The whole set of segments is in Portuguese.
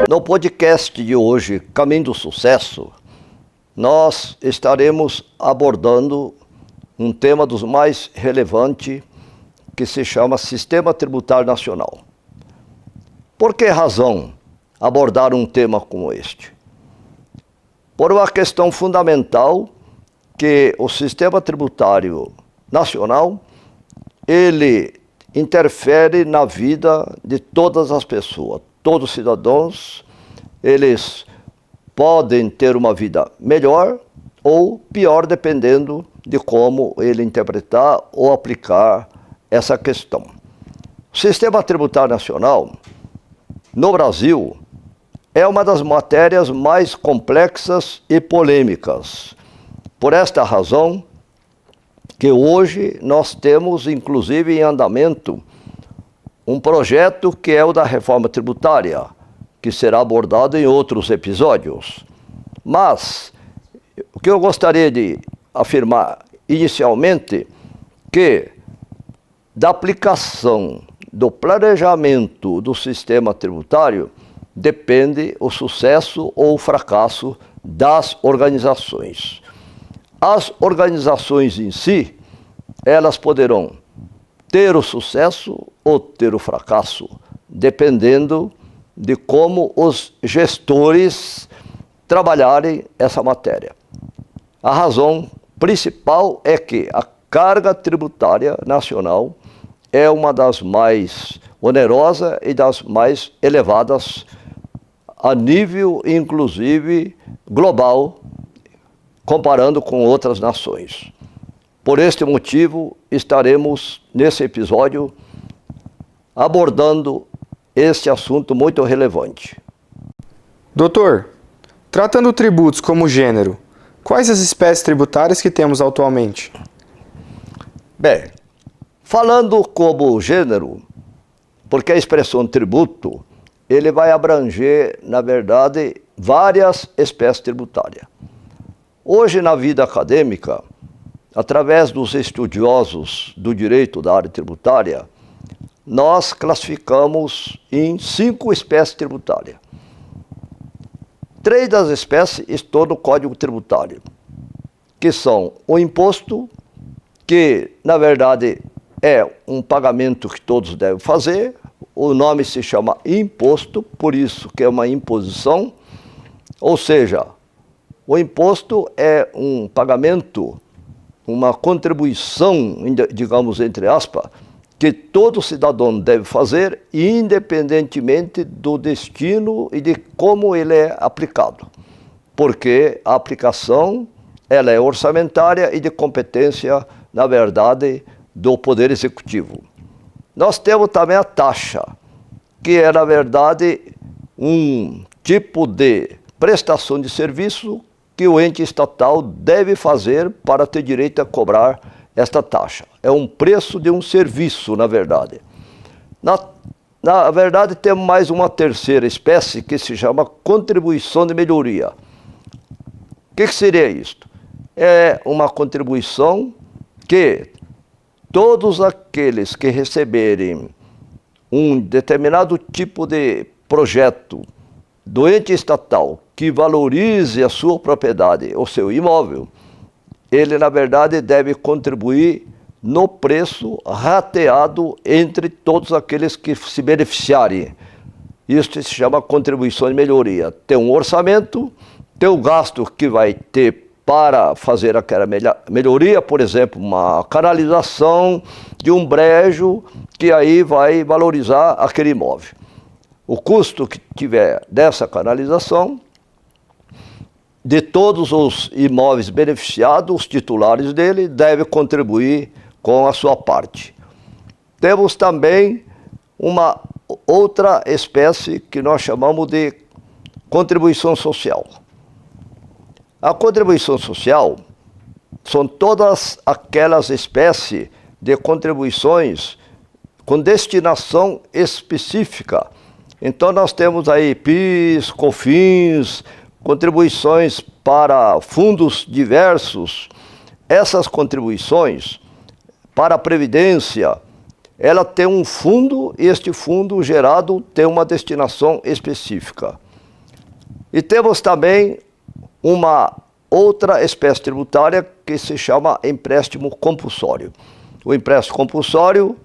No podcast de hoje, Caminho do Sucesso, nós estaremos abordando um tema dos mais relevantes que se chama Sistema Tributário Nacional. Por que razão abordar um tema como este? Por uma questão fundamental que o Sistema Tributário Nacional, ele interfere na vida de todas as pessoas. Todos os cidadãos, eles podem ter uma vida melhor ou pior, dependendo de como ele interpretar ou aplicar essa questão. O Sistema Tributário Nacional, no Brasil, é uma das matérias mais complexas e polêmicas. Por esta razão, que hoje nós temos, inclusive, em andamento, um projeto que é o da reforma tributária, que será abordado em outros episódios. Mas, o que eu gostaria de afirmar inicialmente, que da aplicação do planejamento do sistema tributário depende o sucesso ou o fracasso das organizações. As organizações em si, elas poderão ter o sucesso ou ter o fracasso, dependendo de como os gestores trabalharem essa matéria. A razão principal é que a carga tributária nacional é uma das mais onerosas e das mais elevadas a nível, inclusive, global, comparando com outras nações. Por este motivo, estaremos, nesse episódio, abordando este assunto muito relevante. Doutor, tratando tributos como gênero, quais as espécies tributárias que temos atualmente? Bem, falando como gênero, porque a expressão tributo, ele vai abranger, na verdade, várias espécies tributárias. Hoje, na vida acadêmica, através dos estudiosos do direito da área tributária, nós classificamos em 5 espécies tributárias. 3 das espécies estão no Código Tributário, que são o imposto, que na verdade é um pagamento que todos devem fazer, o nome se chama imposto, por isso que é uma imposição, ou seja, o imposto é um pagamento, uma contribuição, digamos entre aspas, que todo cidadão deve fazer, independentemente do destino e de como ele é aplicado. Porque a aplicação, ela é orçamentária e de competência, na verdade, do Poder Executivo. Nós temos também a taxa, que é, na verdade, um tipo de prestação de serviço que o ente estatal deve fazer para ter direito a cobrar esta taxa. É um preço de um serviço, na verdade. Na verdade, temos mais uma terceira espécie que se chama contribuição de melhoria. O que seria isto? É uma contribuição que todos aqueles que receberem um determinado tipo de projeto do ente estatal que valorize a sua propriedade, o seu imóvel, ele, na verdade, deve contribuir no preço rateado entre todos aqueles que se beneficiarem. Isso se chama contribuição de melhoria. Tem um orçamento, tem o gasto que vai ter para fazer aquela melhoria, por exemplo, uma canalização de um brejo, que aí vai valorizar aquele imóvel. O custo que tiver dessa canalização, de todos os imóveis beneficiados, os titulares dele, deve contribuir com a sua parte. Temos também uma outra espécie que nós chamamos de contribuição social. A contribuição social são todas aquelas espécies de contribuições com destinação específica Então nós temos aí PIS, COFINS, contribuições para fundos diversos. Essas contribuições para a Previdência, ela tem um fundo e este fundo gerado tem uma destinação específica. E temos também uma outra espécie tributária que se chama empréstimo compulsório. O empréstimo compulsório,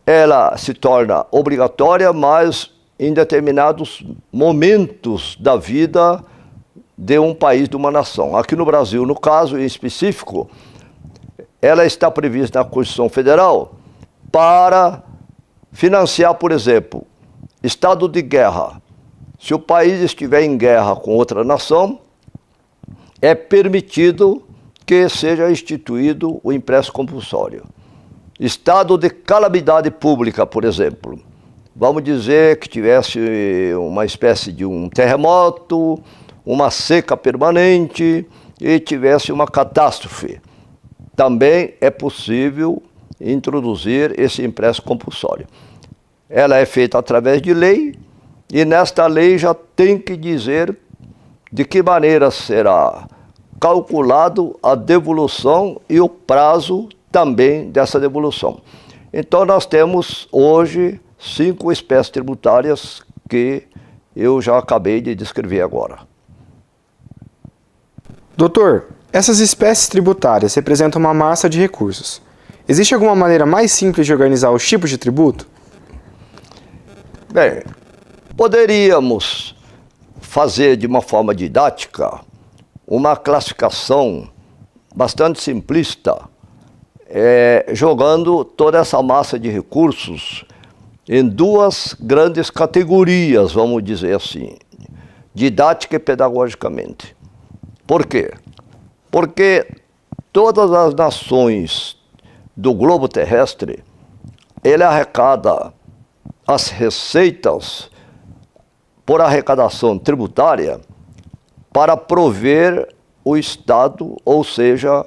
ela se torna obrigatória, mas em determinados momentos da vida de um país, de uma nação. Aqui no Brasil, no caso em específico, ela está prevista na Constituição Federal para financiar, por exemplo, estado de guerra. Se o país estiver em guerra com outra nação, é permitido que seja instituído o empréstimo compulsório. Estado de calamidade pública, por exemplo. Vamos dizer que tivesse uma espécie de um terremoto, uma seca permanente e tivesse uma catástrofe. Também é possível introduzir esse empréstimo compulsório. Ela é feita através de lei e nesta lei já tem que dizer de que maneira será calculado a devolução e o prazo também dessa devolução. Então nós temos hoje 5 espécies tributárias que eu já acabei de descrever agora. Doutor, essas espécies tributárias representam uma massa de recursos. Existe alguma maneira mais simples de organizar os tipos de tributo? Bem, poderíamos fazer de uma forma didática uma classificação bastante simplista, jogando toda essa massa de recursos em 2 grandes categorias, vamos dizer assim, didática e pedagogicamente. Por quê? Porque todas as nações do globo terrestre, ele arrecada as receitas por arrecadação tributária para prover o Estado, ou seja,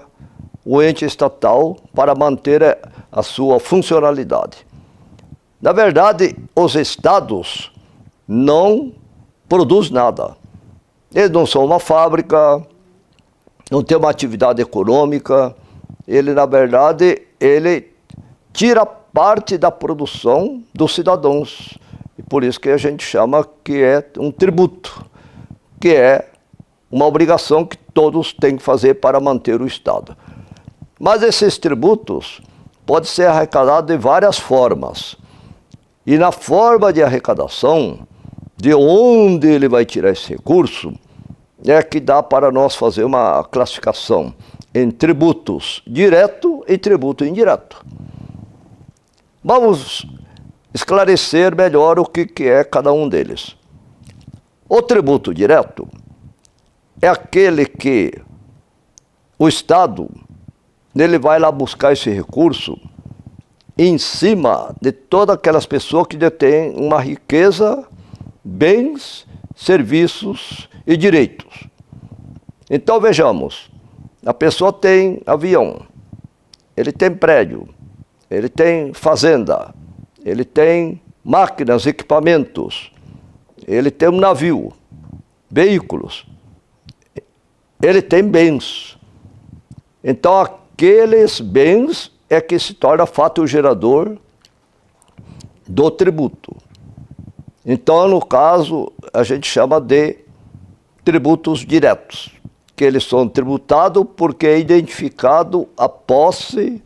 o ente estatal, para manter a sua funcionalidade. Na verdade, os estados não produzem nada. Eles não são uma fábrica, não tem uma atividade econômica. Ele, na verdade, ele tira parte da produção dos cidadãos. E por isso que a gente chama que é um tributo, que é uma obrigação que todos têm que fazer para manter o Estado. Mas esses tributos podem ser arrecadados de várias formas. E na forma de arrecadação, de onde ele vai tirar esse recurso, é que dá para nós fazer uma classificação em tributos direto e tributo indireto. Vamos esclarecer melhor o que é cada um deles. O tributo direto é aquele que o Estado ele vai lá buscar esse recurso em cima de todas aquelas pessoas que detêm uma riqueza, bens, serviços e direitos. Então vejamos, a pessoa tem avião, ele tem prédio, ele tem fazenda, ele tem máquinas, equipamentos, ele tem um navio, veículos, ele tem bens. Então aqueles bens é que se torna fato gerador do tributo. Então, no caso, a gente chama de tributos diretos, que eles são tributados porque é identificado a posse,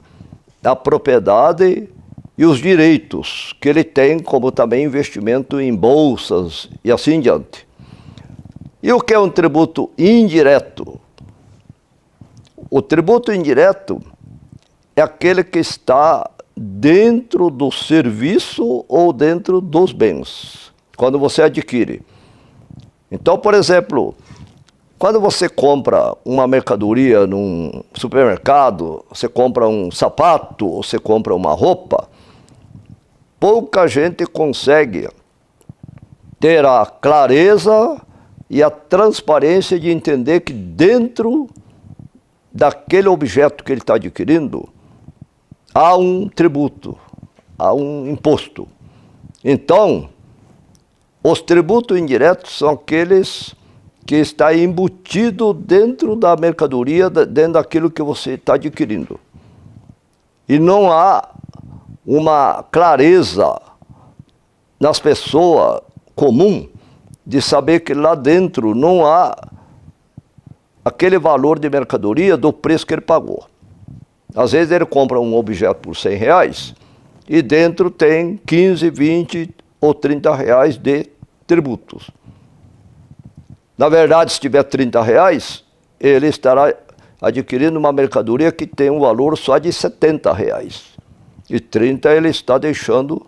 a propriedade e os direitos que ele tem, como também investimento em bolsas e assim em diante. E o que é um tributo indireto? O tributo indireto é aquele que está dentro do serviço ou dentro dos bens, quando você adquire. Então, por exemplo, quando você compra uma mercadoria num supermercado, você compra um sapato, ou você compra uma roupa, pouca gente consegue ter a clareza e a transparência de entender que dentro daquele objeto que ele está adquirindo, há um tributo, há um imposto. Então, Os tributos indiretos são aqueles que está embutido dentro da mercadoria, dentro daquilo que você está adquirindo. E não há uma clareza nas pessoas comum de saber que lá dentro não há aquele valor de mercadoria do preço que ele pagou. Às vezes ele compra um objeto por R$100 e dentro tem 15, 20 ou 30 reais de tributos. Na verdade, se tiver R$30, ele estará adquirindo uma mercadoria que tem um valor só de R$70. E 30 ele está deixando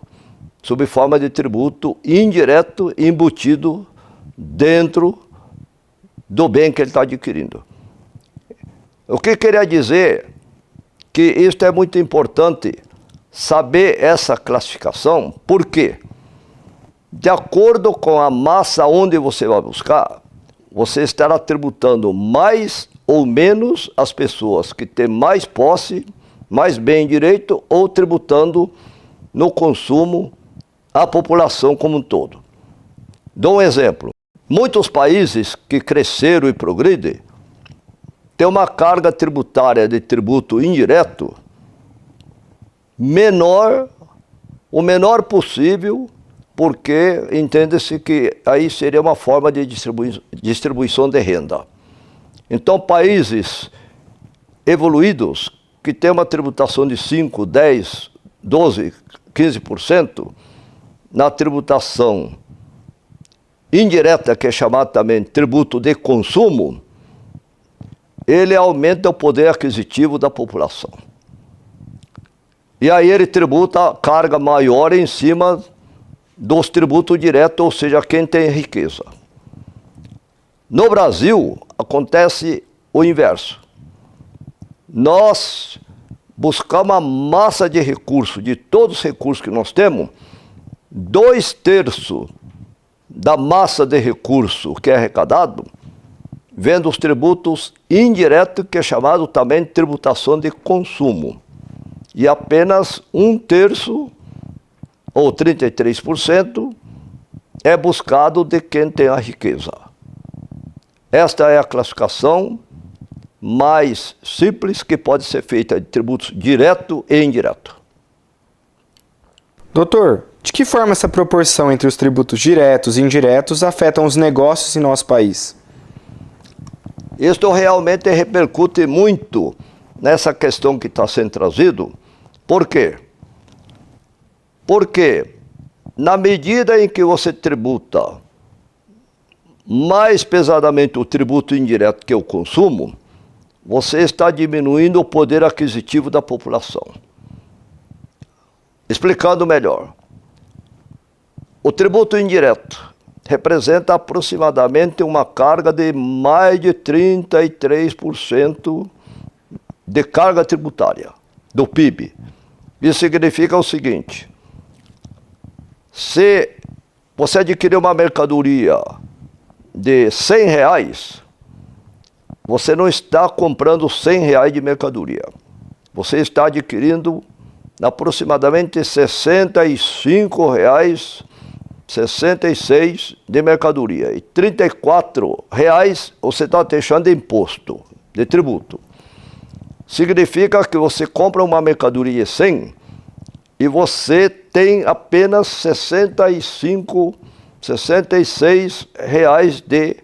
sob forma de tributo indireto embutido dentro do bem que ele está adquirindo. O que queria dizer que isto é muito importante saber essa classificação, porque de acordo com a massa onde você vai buscar, você estará tributando mais ou menos as pessoas que têm mais posse, mais bem direito, ou tributando no consumo a população como um todo. Dou um exemplo. Muitos países que cresceram e progridem têm uma carga tributária de tributo indireto menor, o menor possível, porque entende-se que aí seria uma forma de distribuição de renda. Então, países evoluídos, que têm uma tributação de 5, 10, 12, 15%, na tributação indireta, que é chamada também tributo de consumo, ele aumenta o poder aquisitivo da população. E aí ele tributa a carga maior em cima dos tributos diretos, ou seja, quem tem riqueza. No Brasil, acontece o inverso. Nós buscamos uma massa de recursos, de todos os recursos que nós temos, 2/3 da massa de recurso que é arrecadado vem dos tributos indiretos, que é chamado também de tributação de consumo. E apenas 1/3, ou 33%, é buscado de quem tem a riqueza. Esta é a classificação mais simples que pode ser feita de tributos direto e indireto. Doutor, de que forma essa proporção entre os tributos diretos e indiretos afetam os negócios em nosso país? Isto realmente repercute muito nessa questão que está sendo trazido. Por quê? Porque na medida em que você tributa mais pesadamente o tributo indireto, que é o consumo, você está diminuindo o poder aquisitivo da população. Explicando melhor, o tributo indireto representa aproximadamente uma carga de mais de 33% de carga tributária do PIB. Isso significa o seguinte: se você adquirir uma mercadoria de R$100, você não está comprando R$100 de mercadoria. Você está adquirindo aproximadamente R$65, 66 de mercadoria. E R$34 você está deixando de imposto, de tributo. Significa que você compra uma mercadoria de 100 e você tem apenas 65, 66 reais de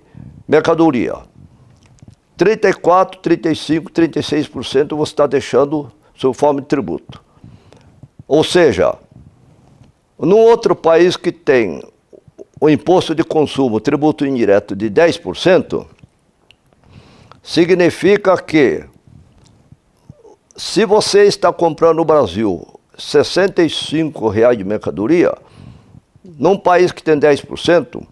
mercadoria. 34, 35, 36% você está deixando sob forma de tributo. Ou seja, num outro país que tem o imposto de consumo, tributo indireto de 10%, significa que se você está comprando no Brasil R$65 de mercadoria, num país que tem 10%,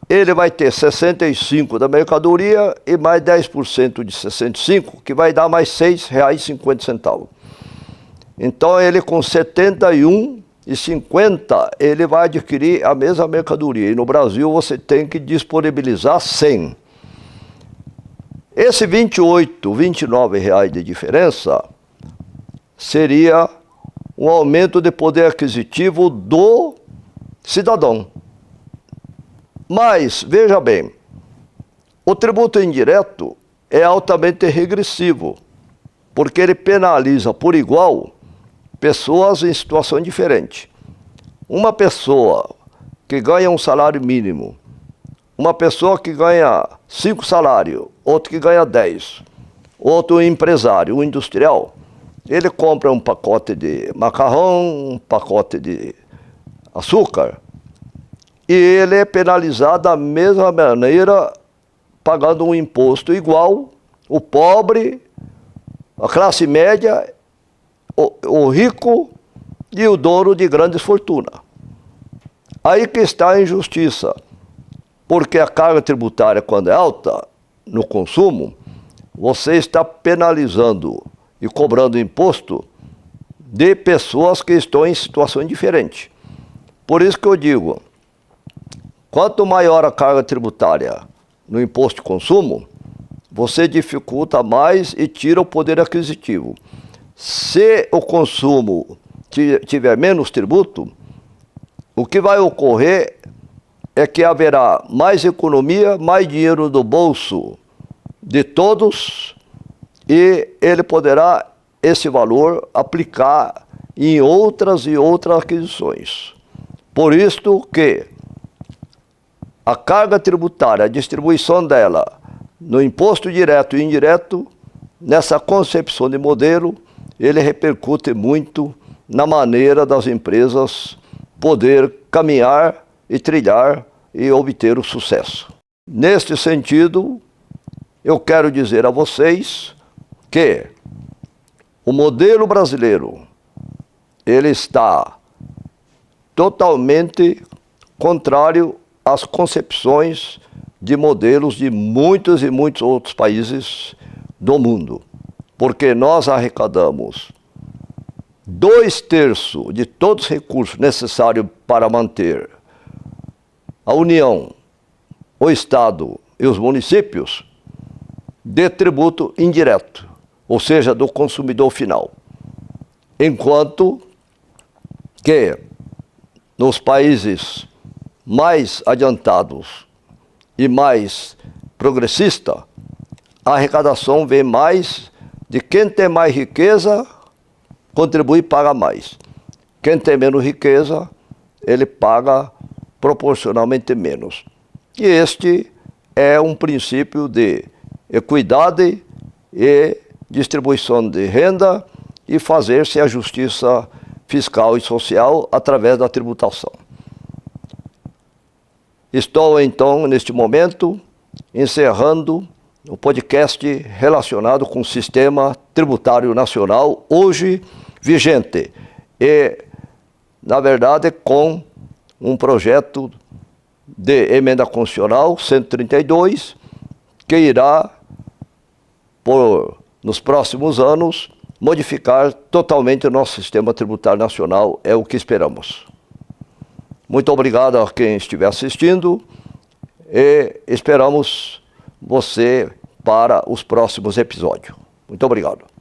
ele vai ter 65 da mercadoria e mais 10% de 65, que vai dar mais R$6,50. Então ele com R$71,50 ele vai adquirir a mesma mercadoria. E no Brasil você tem que disponibilizar 100. Esse 28, 29 reais de diferença seria um aumento de poder aquisitivo do cidadão. Mas, veja bem, o tributo indireto é altamente regressivo, porque ele penaliza por igual pessoas em situação diferente. Uma pessoa que ganha um salário mínimo, uma pessoa que ganha 5 salários, outro que ganha 10, outro empresário, um industrial, ele compra um pacote de macarrão, um pacote de açúcar, e ele é penalizado da mesma maneira, pagando um imposto igual, o pobre, a classe média, o rico e o dono de grandes fortunas. Aí que está a injustiça, porque a carga tributária, quando é alta no consumo, você está penalizando e cobrando imposto de pessoas que estão em situação diferente. Por isso que eu digo, quanto maior a carga tributária no imposto de consumo, você dificulta mais e tira o poder aquisitivo. Se o consumo tiver menos tributo, o que vai ocorrer é que haverá mais economia, mais dinheiro no bolso de todos, e ele poderá, esse valor, aplicar em outras e outras aquisições. Por isto que a carga tributária, a distribuição dela no imposto direto e indireto, nessa concepção de modelo, ele repercute muito na maneira das empresas poder caminhar e trilhar e obter o sucesso. Neste sentido, eu quero dizer a vocês que o modelo brasileiro, ele está totalmente contrário às concepções de modelos de muitos e muitos outros países do mundo, porque nós arrecadamos 2/3 de todos os recursos necessários para manter a União, o Estado e os municípios de tributo indireto, ou seja, do consumidor final. Enquanto que nos países mais adiantados e mais progressistas, a arrecadação vem mais de quem tem mais riqueza, contribui e paga mais. Quem tem menos riqueza, ele paga proporcionalmente menos. E este é um princípio de equidade e distribuição de renda e fazer-se a justiça fiscal e social através da tributação. Estou, então, neste momento, encerrando o podcast relacionado com o sistema tributário nacional, hoje vigente, e, na verdade, com um projeto de emenda constitucional 132, que irá, nos próximos anos, modificar totalmente o nosso sistema tributário nacional, é o que esperamos. Muito obrigado a quem estiver assistindo e esperamos você para os próximos episódios. Muito obrigado.